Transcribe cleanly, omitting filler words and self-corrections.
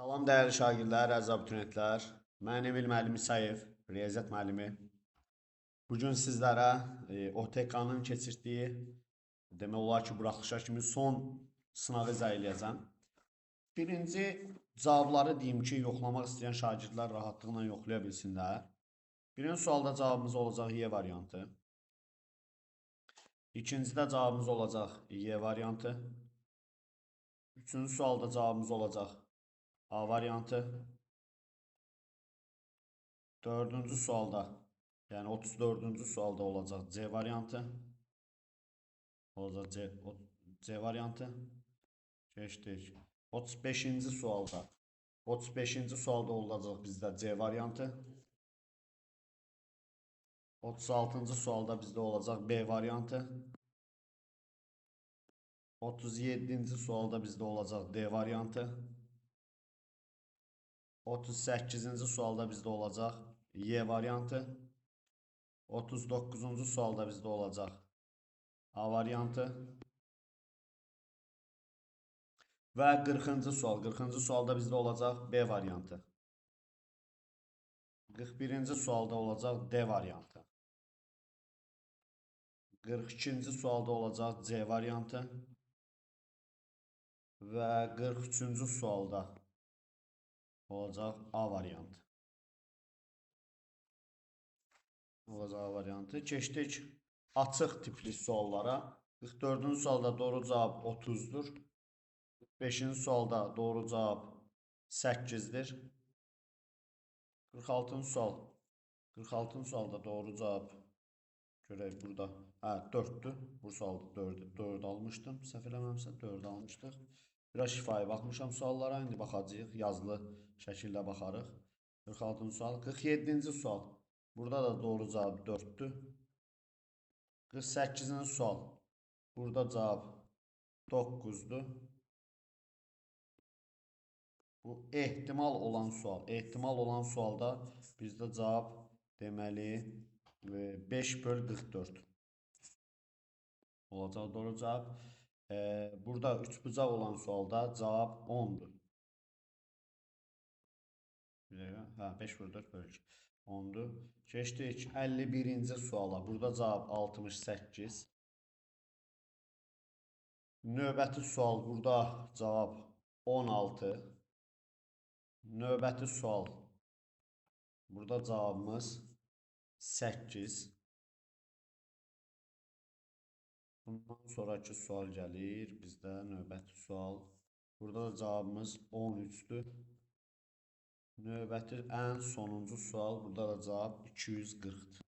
Salam dəyərli şagirdlər, əziz abituriyentlər. Mən Emil müəllim İsayev, riyaziyyat müəllimi. Bugün sizlərə OTK-nın keçirdiyi, demək olar ki, buraxılışa kimi son sınağı izah eləyəcəm. Birinci cavabları deyim ki, yoxlamaq istəyən şagirdlər rahatlıqla yoxlaya bilsinlər. Birinci sualda cavabımız olacaq Y variantı. İkincidə cavabımız olacaq Y variantı. Üçüncü sualda cavabımız olacaq A variantı. Dördüncü sualda, yəni 34-cü sualda olacaq C variantı. Olacaq C variantı. Keçdik. 35-ci sualda. 35-ci sualda olacaq bizdə C variantı. 36-cı sualda bizdə olacaq B variantı. 37-ci sualda bizdə olacaq D variantı. 38-ci sualda bizdə olacaq Y variantı. 39-cu sualda bizdə olacaq A variantı. Və 40-cı sual. 40-cı sualda bizdə olacaq B variantı. 41-ci sualda olacaq D variantı. 42-ci sualda olacaq C variantı. Və 43-cü sualda olacaq A variantı. Olacaq A variantı. Keçdik açıq tipli suallara. 44-cü sualda doğru cavab 30-dur. 45-ci sualda doğru cavab 8-dir. 46-cı sual. 46-cı sualda doğru cavab görək burada. 4-dür. Bu sualda 4 almışdım. Səhv eləməmsə 4 almışdıq. Biraz şifahi baxmışam suallara. İndi baxacağıq. Yazılı şəkildə baxarıq. 46-cı sual. 47-ci sual. Burada da doğru cavab 4-dür. 48-ci sual. Burada cavab 9-dur. Bu ehtimal olan sual. Ehtimal olan sualda bizdə cavab deməli 5/44 olacaq doğru cavab. Burada üçbucaq olan sualda cavab 10-dur. 5/4 bölük 10-dur. Keçdik 51-ci suala. Burada cavab 68. Növbəti sual. Burada cavab 16. Növbəti sual. Burada cavabımız 8. Bundan sonraki sual gəlir. Bizdə növbəti sual. Burada da cavabımız 13-dür. Növbəti ən sonuncu sual. Burada da cavab 240-dır.